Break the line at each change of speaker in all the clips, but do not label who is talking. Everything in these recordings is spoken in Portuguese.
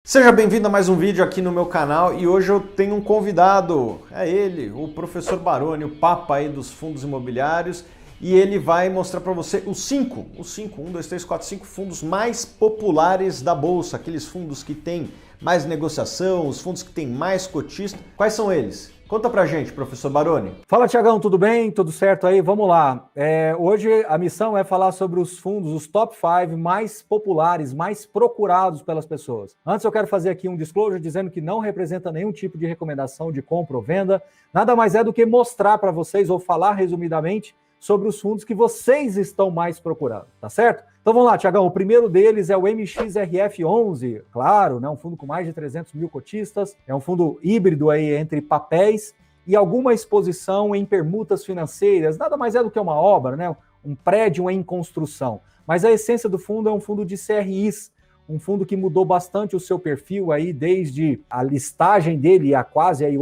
Seja bem-vindo a mais um vídeo aqui no meu canal e hoje eu tenho um convidado, é ele, o professor Baroni, o papa aí dos fundos imobiliários, e ele vai mostrar para você os 5, 1, 2, 3, 4, 5 fundos mais populares da Bolsa, aqueles fundos que têm mais negociação, os fundos que têm mais cotista. Quais são eles? Conta pra gente, professor Baroni.
Fala, Tiagão, tudo bem? Tudo certo aí? Vamos lá. Hoje a missão é falar sobre os fundos, os top 5 mais populares, mais procurados pelas pessoas. Antes eu quero fazer aqui um disclosure dizendo que não representa nenhum tipo de recomendação de compra ou venda. Nada mais é do que mostrar para vocês ou falar resumidamente sobre os fundos que vocês estão mais procurando, tá certo? Então vamos lá, Tiagão, o primeiro deles é o MXRF11, claro, né, um fundo com mais de 300 mil cotistas, é um fundo híbrido aí entre papéis e alguma exposição em permutas financeiras, nada mais é do que uma obra, né, um prédio em construção, mas a essência do fundo é um fundo de CRIs, um fundo que mudou bastante o seu perfil aí desde a listagem dele há quase aí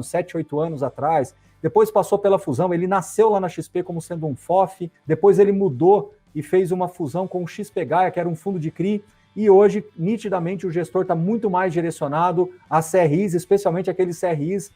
7, 8 anos atrás. Depois passou pela fusão, ele nasceu lá na XP como sendo um FOF, depois ele mudou e fez uma fusão com o XP Gaia, que era um fundo de CRI, e hoje, nitidamente, o gestor está muito mais direcionado a CRIs, especialmente aqueles CRIs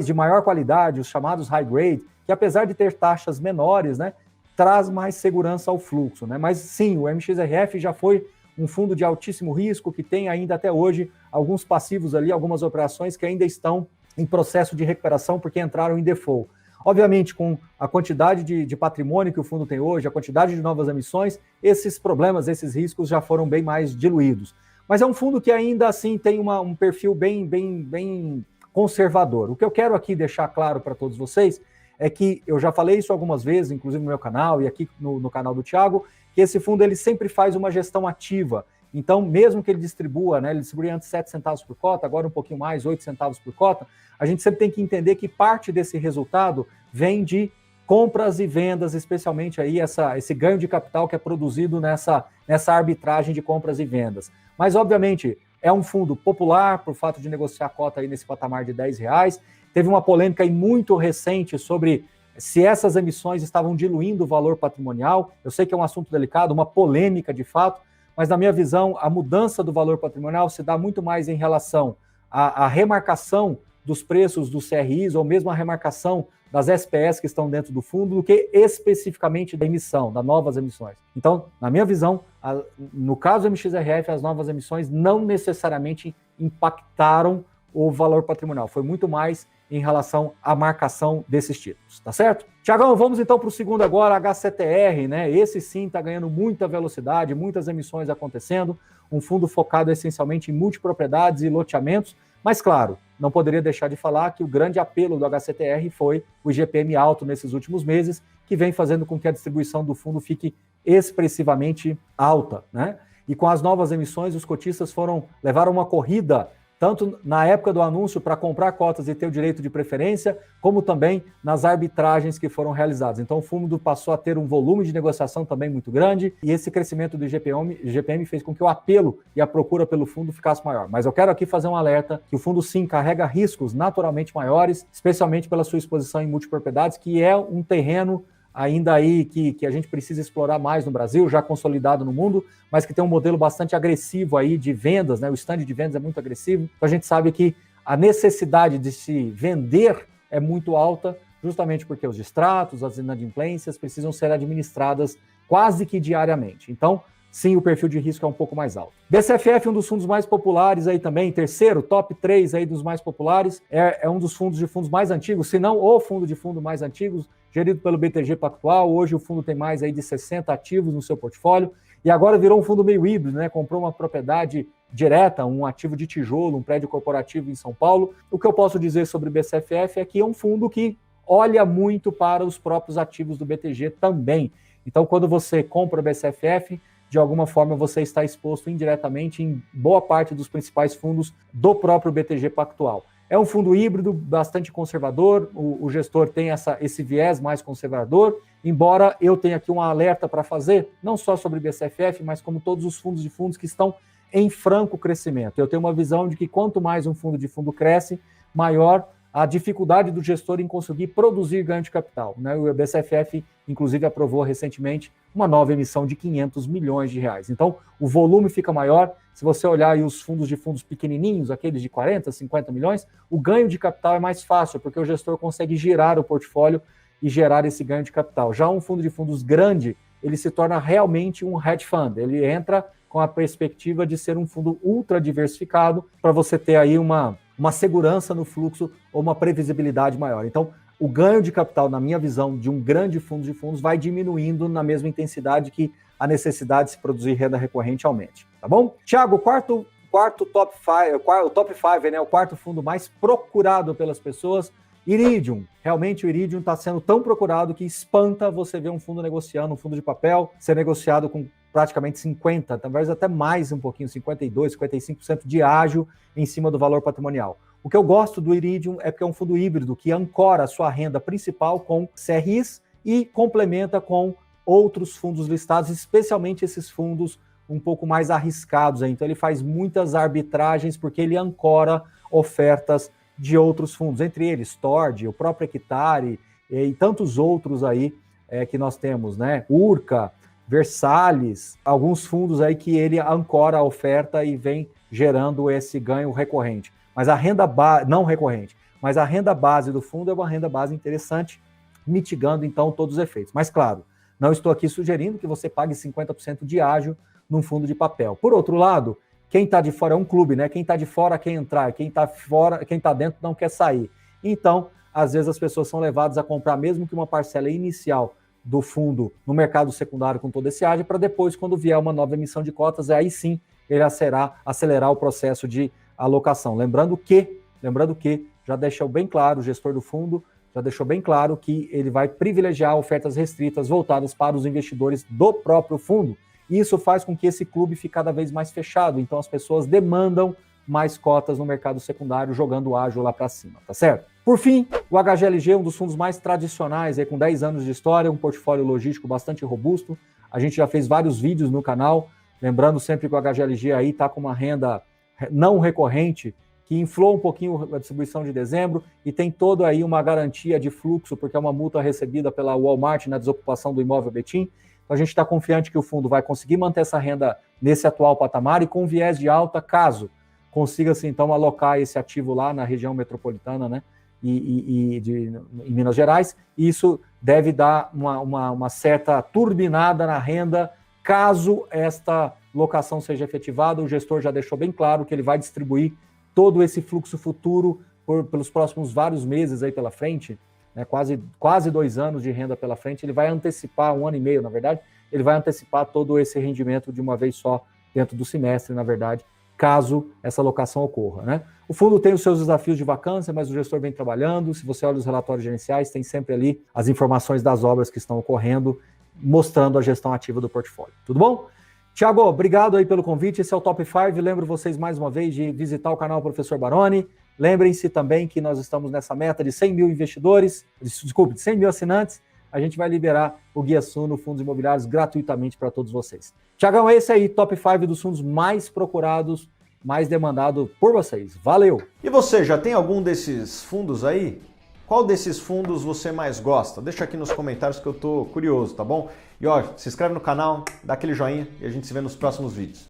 de maior qualidade, os chamados high grade, que apesar de ter taxas menores, né, traz mais segurança ao fluxo, né? Mas sim, o MXRF já foi um fundo de altíssimo risco, que tem ainda até hoje alguns passivos ali, algumas operações que ainda estão em processo de recuperação porque entraram em default. Obviamente, com a quantidade de patrimônio que o fundo tem hoje, a quantidade de novas emissões, esses problemas, esses riscos já foram bem mais diluídos. Mas é um fundo que ainda assim tem um perfil bem conservador. O que eu quero aqui deixar claro para todos vocês é que eu já falei isso algumas vezes, inclusive no meu canal e aqui no canal do Thiago, que esse fundo ele sempre faz uma gestão ativa. Então, mesmo que ele distribua, né, ele distribui antes 7 centavos por cota, agora um pouquinho mais, 8 centavos por cota, a gente sempre tem que entender que parte desse resultado vem de compras e vendas, especialmente aí esse ganho de capital que é produzido nessa arbitragem de compras e vendas. Mas, obviamente, é um fundo popular, por fato de negociar a cota aí nesse patamar de R$10. Teve uma polêmica aí muito recente sobre se essas emissões estavam diluindo o valor patrimonial. Eu sei que é um assunto delicado, uma polêmica de fato, mas na minha visão, a mudança do valor patrimonial se dá muito mais em relação à remarcação dos preços dos CRIs, ou mesmo a remarcação das SPS que estão dentro do fundo, do que especificamente da emissão, das novas emissões. Então, na minha visão, no caso do MXRF, as novas emissões não necessariamente impactaram o valor patrimonial, foi muito mais em relação à marcação desses títulos, tá certo? Tiagão, vamos então para o segundo agora, HCTR, né? Esse sim está ganhando muita velocidade, muitas emissões acontecendo, um fundo focado essencialmente em multipropriedades e loteamentos, mas claro, não poderia deixar de falar que o grande apelo do HCTR foi o IGPM alto nesses últimos meses, que vem fazendo com que a distribuição do fundo fique expressivamente alta, né? E com as novas emissões, os cotistas levaram uma corrida tanto na época do anúncio para comprar cotas e ter o direito de preferência, como também nas arbitragens que foram realizadas. Então o fundo passou a ter um volume de negociação também muito grande, e esse crescimento do IGPM fez com que o apelo e a procura pelo fundo ficasse maior. Mas eu quero aqui fazer um alerta que o fundo sim carrega riscos naturalmente maiores, especialmente pela sua exposição em multipropriedades, que é um terreno ainda aí que a gente precisa explorar mais no Brasil, já consolidado no mundo, mas que tem um modelo bastante agressivo aí de vendas, né? O stand de vendas é muito agressivo, então a gente sabe que a necessidade de se vender é muito alta, justamente porque os distratos, as inadimplências precisam ser administradas quase que diariamente. Então, sim, o perfil de risco é um pouco mais alto. BCFF, um dos fundos mais populares aí também, terceiro, top 3 aí dos mais populares, é um dos fundos mais antigos, se não o fundo de fundo mais antigos, gerido pelo BTG Pactual. Hoje o fundo tem mais aí de 60 ativos no seu portfólio, e agora virou um fundo meio híbrido, né? Comprou uma propriedade direta, um ativo de tijolo, um prédio corporativo em São Paulo. O que eu posso dizer sobre o BCFF é que é um fundo que olha muito para os próprios ativos do BTG também. Então, quando você compra o BCFF, de alguma forma você está exposto indiretamente em boa parte dos principais fundos do próprio BTG Pactual. É um fundo híbrido, bastante conservador, o gestor tem esse viés mais conservador, embora eu tenha aqui um alerta para fazer, não só sobre o BCFF, mas como todos os fundos de fundos que estão em franco crescimento. Eu tenho uma visão de que quanto mais um fundo de fundo cresce, maior a dificuldade do gestor em conseguir produzir ganho de capital, né? O BCFF, inclusive, aprovou recentemente uma nova emissão de 500 milhões de reais. Então, o volume fica maior. Se você olhar aí os fundos de fundos pequenininhos, aqueles de 40, 50 milhões, o ganho de capital é mais fácil, porque o gestor consegue girar o portfólio e gerar esse ganho de capital. Já um fundo de fundos grande, ele se torna realmente um hedge fund. Ele entra com a perspectiva de ser um fundo ultra diversificado para você ter aí uma segurança no fluxo ou uma previsibilidade maior. Então, o ganho de capital, na minha visão, de um grande fundo de fundos vai diminuindo na mesma intensidade que a necessidade de se produzir renda recorrente aumente, tá bom? Tiago, o quarto top 5, né, o quarto fundo mais procurado pelas pessoas, Iridium. Realmente o Iridium está sendo tão procurado que espanta você ver um fundo negociando, um fundo de papel, ser negociado com praticamente 50%, talvez até mais um pouquinho, 52%, 55% de ágio em cima do valor patrimonial. O que eu gosto do Iridium é porque é um fundo híbrido que ancora a sua renda principal com CRIs e complementa com outros fundos listados, especialmente esses fundos um pouco mais arriscados. Então ele faz muitas arbitragens porque ele ancora ofertas de outros fundos, entre eles Tord, o próprio Equitare e tantos outros aí que nós temos, né? Urca, Versalhes, alguns fundos aí que ele ancora a oferta e vem gerando esse ganho recorrente. Mas a renda não recorrente, mas a renda base do fundo é uma renda base interessante, mitigando então todos os efeitos. Mas claro, não estou aqui sugerindo que você pague 50% de ágio num fundo de papel. Por outro lado, quem está de fora é um clube, né? Quem está de fora quer entrar, quem está fora, quem está dentro não quer sair. Então, às vezes as pessoas são levadas a comprar mesmo que uma parcela inicial do fundo no mercado secundário com todo esse ágio, para depois, quando vier uma nova emissão de cotas, aí sim ele acelerar o processo de alocação. Lembrando que, já deixou bem claro, o gestor do fundo já deixou bem claro que ele vai privilegiar ofertas restritas voltadas para os investidores do próprio fundo. E isso faz com que esse clube fique cada vez mais fechado. Então as pessoas demandam mais cotas no mercado secundário, jogando ágio lá para cima, tá certo? Por fim, o HGLG, um dos fundos mais tradicionais, com 10 anos de história, um portfólio logístico bastante robusto. A gente já fez vários vídeos no canal, lembrando sempre que o HGLG aí está com uma renda não recorrente, que inflou um pouquinho a distribuição de dezembro e tem toda aí uma garantia de fluxo, porque é uma multa recebida pela Walmart na desocupação do imóvel Betim. Então a gente está confiante que o fundo vai conseguir manter essa renda nesse atual patamar e com viés de alta, caso consiga-se então alocar esse ativo lá na região metropolitana, né, em Minas Gerais. E isso deve dar uma certa turbinada na renda, caso esta locação seja efetivada. O gestor já deixou bem claro que ele vai distribuir todo esse fluxo futuro pelos próximos vários meses aí pela frente, né, quase 2 anos de renda pela frente. Ele vai antecipar, 1 ano e meio, na verdade, ele vai antecipar todo esse rendimento de uma vez só dentro do semestre, na verdade, caso essa locação ocorra, né? O fundo tem os seus desafios de vacância, mas o gestor vem trabalhando. Se você olha os relatórios gerenciais, tem sempre ali as informações das obras que estão ocorrendo, mostrando a gestão ativa do portfólio. Tudo bom? Tiago, obrigado aí pelo convite. Esse é o Top 5. Lembro vocês mais uma vez de visitar o canal Professor Baroni. Lembrem-se também que nós estamos nessa meta de 100 mil investidores, de 100 mil assinantes. A gente vai liberar o Guia Suno Fundos Imobiliários gratuitamente para todos vocês. Tiagão, esse aí, Top 5 dos fundos mais procurados, mais demandado por vocês. Valeu!
E você, já tem algum desses fundos aí? Qual desses fundos você mais gosta? Deixa aqui nos comentários que eu tô curioso, tá bom? E ó, se inscreve no canal, dá aquele joinha e a gente se vê nos próximos vídeos.